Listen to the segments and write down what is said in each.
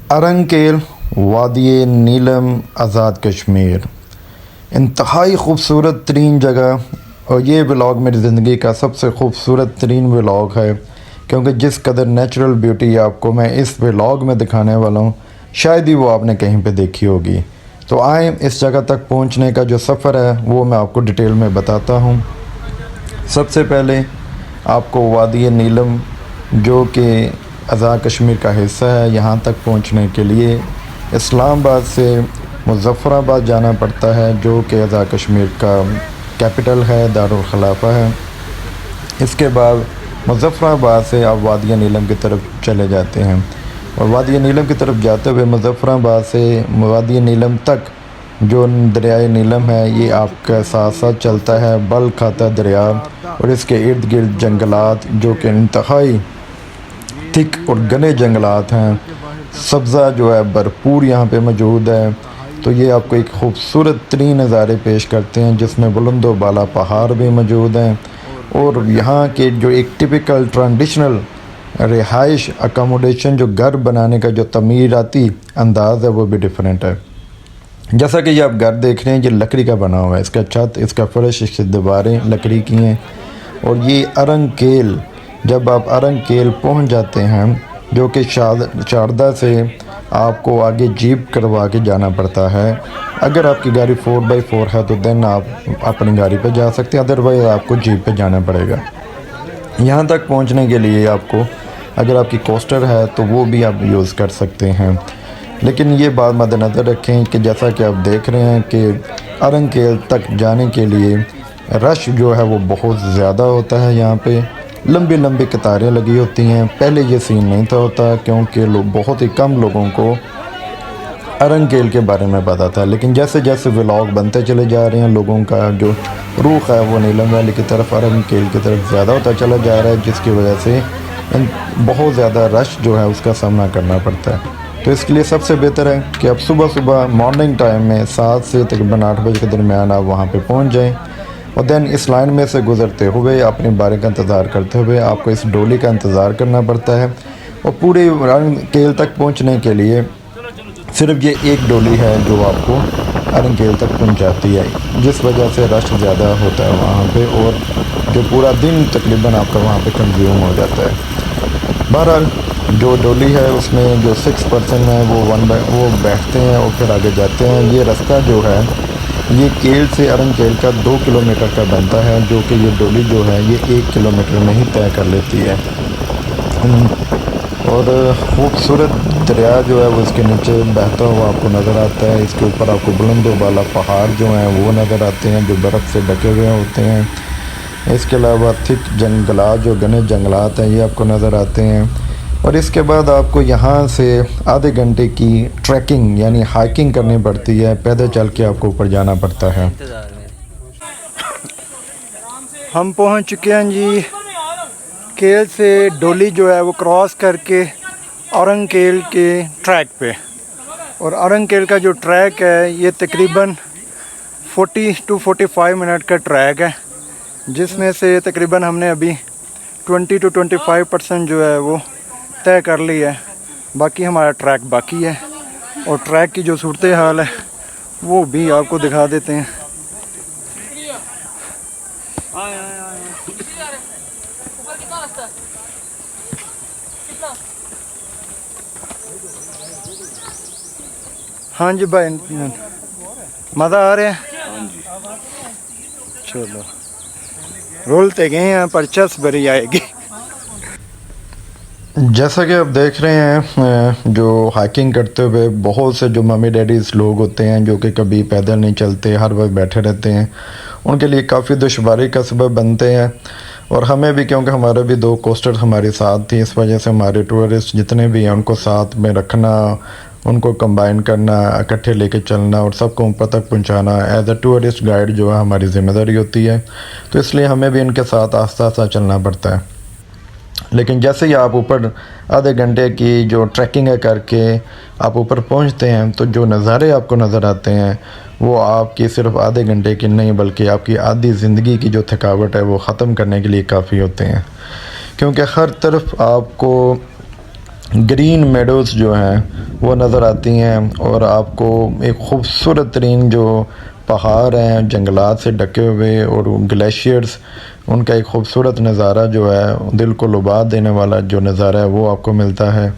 अरंकेल वादी नीलम आज़ाद कश्मीर इंतहाई ख़ूबसूरत तरीन जगह। और ये व्लॉग मेरी ज़िंदगी का सबसे ख़ूबसूरत तरीन व्लॉग है, क्योंकि जिस कदर नेचुरल ब्यूटी आपको मैं इस व्लॉग में दिखाने वाला हूँ शायद ही वो आपने कहीं पे देखी होगी। तो आए इस जगह तक पहुँचने का जो सफ़र है वो मैं आपको डिटेल में बताता हूँ। सबसे पहले आपको वादी नीलम जो कि आज़ाद कश्मीर का हिस्सा है, यहाँ तक पहुँचने के लिए इस्लामाबाद से मुज़फ़्फ़राबाद जाना पड़ता है, जो कि आज़ाद कश्मीर का कैपिटल है, दारुल खिलाफा है। इसके बाद मुज़फ़्फ़राबाद से आप वादी नीलम की तरफ चले जाते हैं और वादी नीलम की तरफ जाते हुए मुज़फ़्फ़राबाद से वादी नीलम तक जो दरियाए नीलम है ये आपके साथ साथ चलता है, बल खाता दरिया, और इसके इर्द गिर्द जंगलात जो कि इंतहाई थिक और घने जंगलात हैं। सब्ज़ा जो है भरपूर यहाँ पे मौजूद है। तो ये आपको एक खूबसूरत तरीन नज़ारे पेश करते हैं, जिसमें बुलंद व बाला पहाड़ भी मौजूद हैं और यहाँ के जो एक टिपिकल ट्रेडिशनल रिहाइश अकोमोडेशन जो घर बनाने का जो तमीराती अंदाज़ है वो भी डिफरेंट है। जैसा कि ये आप घर देख रहे हैं, ये लकड़ी का बना हुआ है, इसका छत, इसका फर्श, इसकी दीवारें लकड़ी की हैं। और ये अरंकेल, जब आप अरंकेल पहुंच जाते हैं जो कि शारदा से आपको आगे जीप करवा के जाना पड़ता है। अगर आपकी गाड़ी 4x4 है तो देन आप अपनी गाड़ी पे जा सकते हैं, अदरवाइज़ आपको जीप पे जाना पड़ेगा। यहाँ तक पहुँचने के लिए आपको, अगर आपकी कोस्टर है तो वो भी आप यूज़ कर सकते हैं। लेकिन ये बात मद्देनज़र रखें कि जैसा कि आप देख रहे हैं कि अरंकेल तक जाने के लिए रश जो है वो बहुत ज़्यादा होता है। यहाँ पे लंबी लंबी कतारें लगी होती हैं। पहले ये सीन नहीं था होता, क्योंकि लोग बहुत ही कम लोगों को अरंकेल के बारे में पता था। लेकिन जैसे जैसे व्लॉग बनते चले जा रहे हैं, लोगों का जो रुख है वो नीलम वैली की तरफ, अरंकेल की तरफ ज़्यादा होता चला जा रहा है, जिसकी वजह से बहुत ज़्यादा रश जो है उसका सामना करना पड़ता है। तो इसके लिए सबसे बेहतर है कि आप सुबह सुबह मॉर्निंग टाइम में 7 से तकरीबन 8 बजे के दरमियान आप वहाँ पे पहुँच जाएं और देन इस लाइन में से गुज़रते हुए अपनी बारी का इंतज़ार करते हुए आपको इस डोली का इंतज़ार करना पड़ता है। और पूरे अरंकेल तक पहुँचने के लिए सिर्फ ये एक डोली है जो आपको अरंकेल तक पहुँचाती है, जिस वजह से रश ज़्यादा होता है वहाँ पे और जो पूरा दिन तकरीबन आपका वहाँ पे कंज्यूम हो जाता है। बहरहाल जो डोली है उसमें जो 6 पर्सन है वो बैठते हैं और फिर आगे जाते हैं। ये रास्ता जो है ये केल से अरंकेल का 2 किलोमीटर का बनता है, जो कि ये डोली जो है ये 1 किलोमीटर में ही तय कर लेती है। और खूबसूरत दरिया जो है वो इसके नीचे बहता हुआ आपको नज़र आता है। इसके ऊपर आपको बुलंद वाला पहाड़ जो हैं वो नज़र आते हैं, जो बर्फ़ से ढके हुए होते हैं। इसके अलावा थिक जंगलात, जो घने जंगलात हैं, ये आपको नज़र आते हैं। और इसके बाद आपको यहाँ से आधे घंटे की ट्रैकिंग यानी हाइकिंग करनी पड़ती है, पैदल चल के आपको ऊपर जाना पड़ता है। हम पहुँच चुके हैं जी केल से डोली जो है वो क्रॉस करके अरंकेल के ट्रैक पे। और अरंकेल का जो ट्रैक है ये तकरीबन 40 to 45 मिनट का ट्रैक है, जिसमें से तकरीबन हमने अभी 20 to 25% जो है वो तय कर ली है। बाकी हमारा ट्रैक बाकी है और ट्रैक की जो सूरत हाल है वो भी आपको दिखा देते हैं। हाँ जी भाई, मज़ा आ रहा है। चलो रोलते गए हैं, परचस भरी आएगी। जैसा कि आप देख रहे हैं, जो हाइकिंग करते हुए बहुत से जो मम्मी डैडीज़ लोग होते हैं जो कि कभी पैदल नहीं चलते, हर वक्त बैठे रहते हैं, उनके लिए काफ़ी दुश्वारी का सबब बनते हैं। और हमें भी, क्योंकि हमारे भी 2 कोस्टर हमारे साथ थी, इस वजह से हमारे टूरिस्ट जितने भी हैं उनको साथ में रखना, उनको कंबाइन करना, इकट्ठे लेके चलना और सबको ऊपर तक पहुंचाना एज अ टूरिस्ट गाइड जो है हमारी ज़िम्मेदारी होती है। तो इसलिए हमें भी इनके साथ आस्ता आस्ता चलना पड़ता है। लेकिन जैसे ही आप ऊपर आधे घंटे की जो ट्रैकिंग है करके आप ऊपर पहुंचते हैं, तो जो नज़ारे आपको नज़र आते हैं वो आपकी सिर्फ आधे घंटे की नहीं बल्कि आपकी आधी ज़िंदगी की जो थकावट है वो ख़त्म करने के लिए काफ़ी होते हैं। क्योंकि हर तरफ आपको ग्रीन मेडोज़ जो हैं वो नज़र आती हैं, और आपको एक ख़ूबसूरत तरीन जो पहाड़ हैं जंगलात से ढके हुए और ग्लेशियर्स, उनका एक ख़ूबसूरत नज़ारा जो है, दिल को लुभा देने वाला जो नज़ारा है वो आपको मिलता है,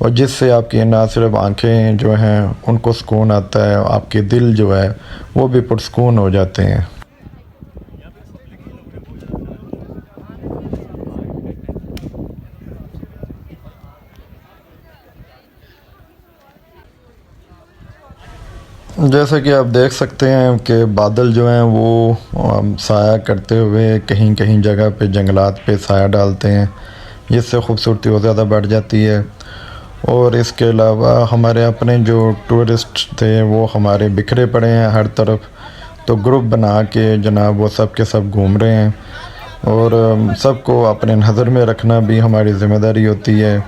और जिससे आपकी ना सिर्फ आँखें जो हैं उनको सुकून आता है, आपके दिल जो है वो भी पुरसुकून हो जाते हैं। जैसा कि आप देख सकते हैं कि बादल जो हैं वो साया करते हुए कहीं कहीं जगह पे जंगलात पे साया डालते हैं, जिससे ख़ूबसूरती और ज़्यादा बढ़ जाती है। और इसके अलावा हमारे अपने जो टूरिस्ट थे वो हमारे बिखरे पड़े हैं हर तरफ, तो ग्रुप बना के जनाब वो सब के सब घूम रहे हैं, और सबको अपने नज़र में रखना भी हमारी ज़िम्मेदारी होती है,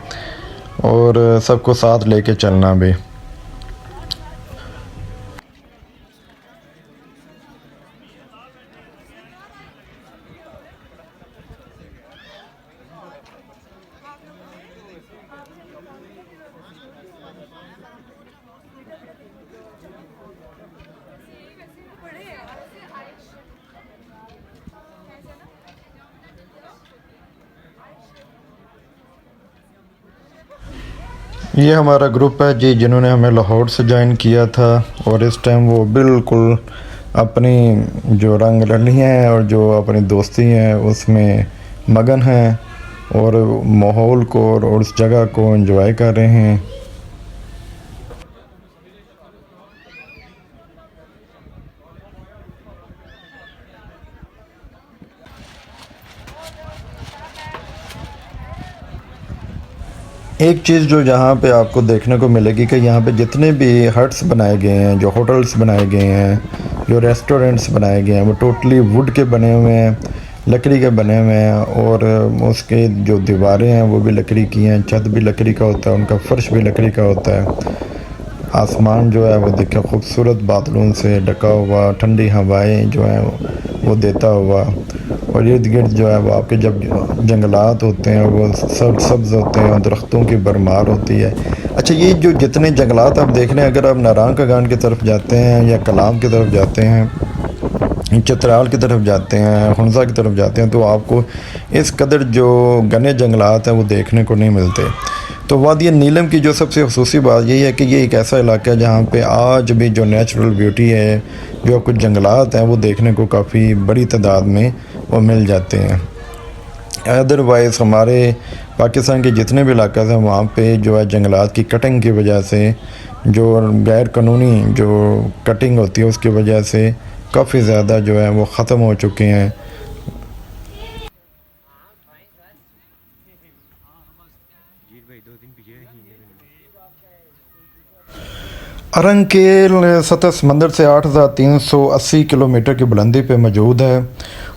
और सबको साथ लेके चलना भी। ये हमारा ग्रुप है जी, जिन्होंने हमें लाहौर से ज्वाइन किया था, और इस टाइम वो बिल्कुल अपनी जो रंग रलियाँ हैं और जो अपनी दोस्ती हैं उसमें मगन हैं, और माहौल को और उस जगह को एंजॉय कर रहे हैं। एक चीज़ जो यहाँ पे आपको देखने को मिलेगी कि यहाँ पे जितने भी हट्स बनाए गए हैं, जो होटल्स बनाए गए हैं, जो रेस्टोरेंट्स बनाए गए हैं, वो टोटली वुड के बने हुए हैं, लकड़ी के बने हुए हैं, और उसके जो दीवारें हैं वो भी लकड़ी की हैं, छत भी लकड़ी का होता है, उनका फ़र्श भी लकड़ी का होता है। आसमान जो है वो देखें खूबसूरत बादलों से ढका हुआ, ठंडी हवाएं जो हैं वो देता हुआ, और इर्द गिर्द जो है वो आपके जब जंगलात होते हैं वो सब सब्ज़ होते हैं और दरख्तों की भरमार होती है। अच्छा, ये जो जितने जंगलात आप देख रहे हैं, अगर आप नारंग कागान की तरफ जाते हैं या कलाम की तरफ जाते हैं, चित्राल की तरफ जाते हैं, हुंजा की तरफ जाते हैं, तो आपको इस कदर जो घने जंगलात हैं वो देखने को नहीं मिलते। तो वादी नीलम की जो सबसे ख़ुसूसी बात यही है कि ये एक ऐसा इलाका है जहाँ पे आज भी जो नेचुरल ब्यूटी है, जो कुछ जंगलात हैं, वो देखने को काफ़ी बड़ी तादाद में वो मिल जाते हैं। अदरवाइज़ हमारे पाकिस्तान के जितने भी इलाके हैं वहाँ पे जो है जंगलात की कटिंग की वजह से, जो गैर कानूनी जो कटिंग होती है उसकी वजह से काफ़ी ज़्यादा जो है वो ख़त्म हो चुके हैं। अरंकेल सतह समंदर से 8,380 किलोमीटर की बुलंदी पे मौजूद है,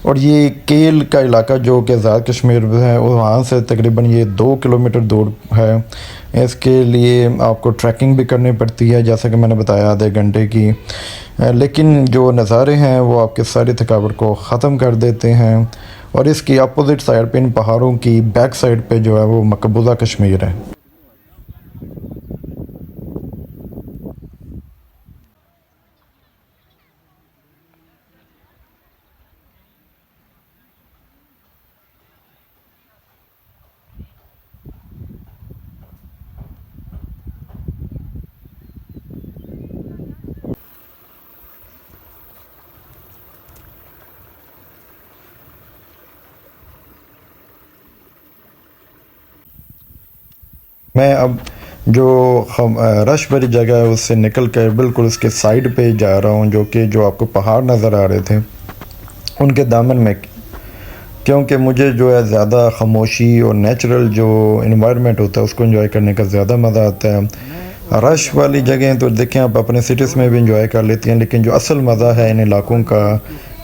और ये केल का इलाका जो कि आज़ाद कश्मीर है वहाँ से तकरीबन ये 2 किलोमीटर दूर है। इसके लिए आपको ट्रैकिंग भी करनी पड़ती है, जैसा कि मैंने बताया आधे घंटे की, लेकिन जो नज़ारे हैं वो आपके सारी थकावट को ख़त्म कर देते हैं। और इसकी अपोजिट साइड पे, इन पहाड़ों की बैक साइड पे जो है वो मकबूजा कश्मीर है। मैं अब जो रश भरी जगह है उससे निकल कर बिल्कुल उसके साइड पे जा रहा हूँ, जो आपको पहाड़ नज़र आ रहे थे उनके दामन में, क्योंकि मुझे जो है ज़्यादा खामोशी और नेचुरल जो इन्वायरमेंट होता है उसको एंजॉय करने का ज़्यादा मज़ा आता है। रश वाली जगह तो देखें आप अपने सिटीज़ में भी इंजॉय कर लेती हैं, लेकिन जो असल मज़ा है इन इलाकों का,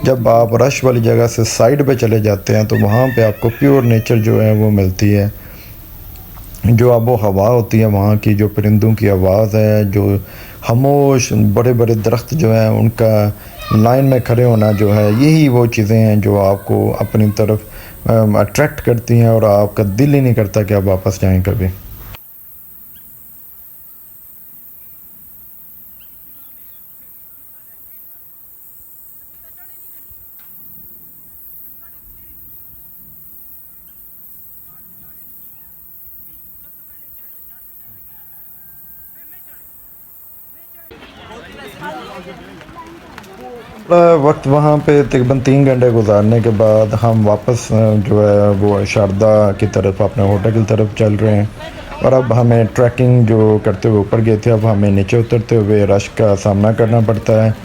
जब आप रश वाली जगह से साइड पे चले जाते हैं तो वहाँ पे आपको प्योर नेचर जो है वो मिलती है। जो आबो हवा होती है वहाँ की, जो परिंदों की आवाज़ है, जो खामोश बड़े बड़े दरख्त जो हैं उनका लाइन में खड़े होना जो है, यही वो चीज़ें हैं जो आपको अपनी तरफ अट्रैक्ट करती हैं, और आपका दिल ही नहीं करता कि आप वापस जाएं कभी। वक्त वहाँ पे तकरीबन 3 घंटे गुजारने के बाद हम वापस जो है वो शारदा की तरफ अपने होटल की तरफ चल रहे हैं। और अब हमें ट्रैकिंग जो करते हुए ऊपर गए थे, अब हमें नीचे उतरते हुए रश का सामना करना पड़ता है।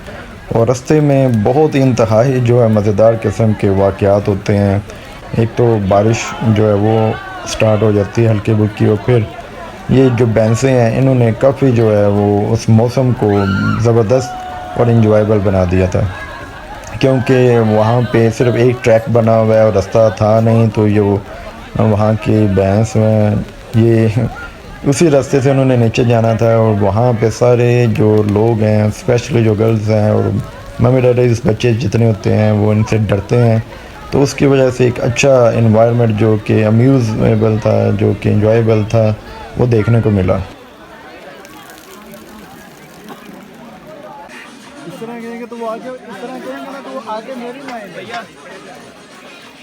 और रास्ते में बहुत ही इंतहाई जो है मज़ेदार किस्म के वाक़यात होते हैं। एक तो बारिश जो है वो स्टार्ट हो जाती है हल्की फुल्की, और फिर ये जो बैंसें हैं इन्होंने काफ़ी जो है वो उस मौसम को ज़बरदस्त और इंजॉयबल बना दिया था, क्योंकि वहाँ पे सिर्फ एक ट्रैक बना हुआ है और रास्ता था नहीं। तो ये वहाँ की बैंस में ये उसी रास्ते से उन्होंने नीचे जाना था, और वहाँ पे सारे जो लोग हैं, स्पेशली जो गर्ल्स हैं और मम्मी डैडी बच्चे जितने होते हैं वो इनसे डरते हैं। तो उसकी वजह से एक अच्छा इन्वायरमेंट जो कि अम्यूज़ेबल था, जो कि इंजॉयबल था, वो देखने को मिला। इस तरह कहेंगे तो वो आगे, इस तरह कहेंगे ना तो वो आगे मेरी लाइन भैया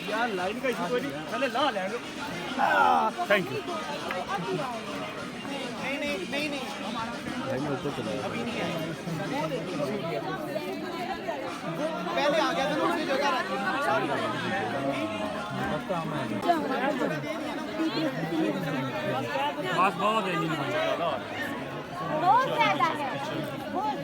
यार, लाइन का इशू कोई नहीं, पहले ला लेंगे। Thank you. नहीं अभी नहीं है, पहले आ गया था ना उसकी जगह बहुत है नहीं बहुत ज़्यादा है, बहुत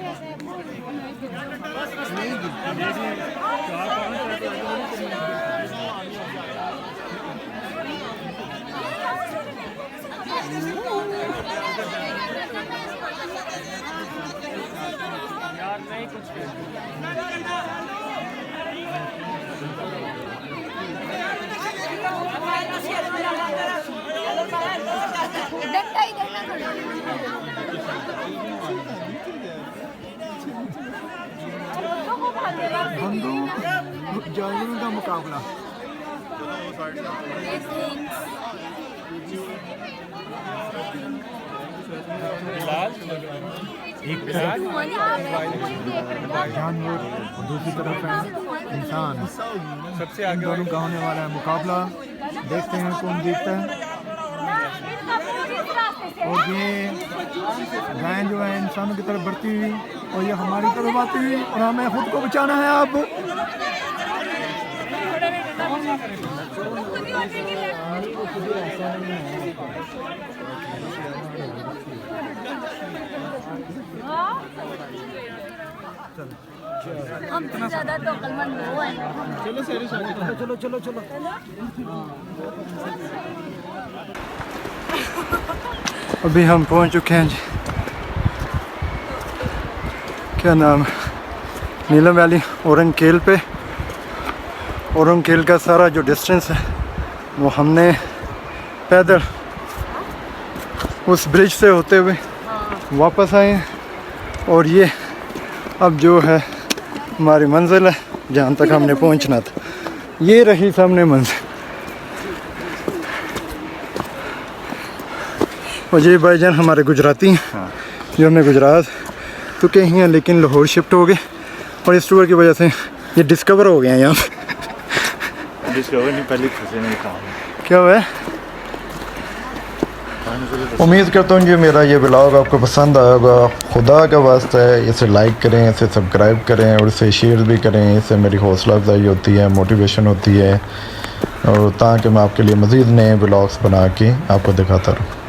यार नहीं कुछ डंडा ही देना बंदूक जानवरों का मुकाबला। जानवर दूसरी तरफ है इंसान, सबसे आगे दोनों का होने वाला है मुकाबला। देखते हैं कौन जीतता है। और ये गाय जो है इंसानों की तरफ बढ़ती हुई और ये हमारी तरफ आती हुई, और हमें खुद को बचाना है अब। हम ज़्यादा तो अक्लमंद वो हैं। चलो चलो चलो चलो चलो। अभी हम पहुंच चुके हैं जी, क्या नाम है, नीलम वैली औरंग केल पे। औरंग केल का सारा जो डिस्टेंस है वो हमने पैदल उस ब्रिज से होते हुए वापस आए हैं। और ये अब जो है हमारी मंजिल है जहाँ तक हमने पहुँचना था। ये रही सामने मंजिल। अजय भाईजान हमारे गुजराती हैं, जो हमें गुजरात तो कहीं हैं लेकिन लाहौर शिफ्ट हो गए, और इस टूर की वजह से ये डिस्कवर हो गए हैं यहाँ पे। डिस्कवर नहीं, पहले फंसे नहीं था। क्या हुआ है? उम्मीद करता हूँ कि मेरा ये ब्लॉग आपको पसंद आया होगा। खुदा का वास्ता है इसे लाइक करें, इसे सब्सक्राइब करें और इसे शेयर भी करें। इससे मेरी हौसला अफजाई होती है, मोटिवेशन होती है, और ताकि मैं आपके लिए मज़ीद नए ब्लॉग्स बना के आपको दिखाता रहूँ।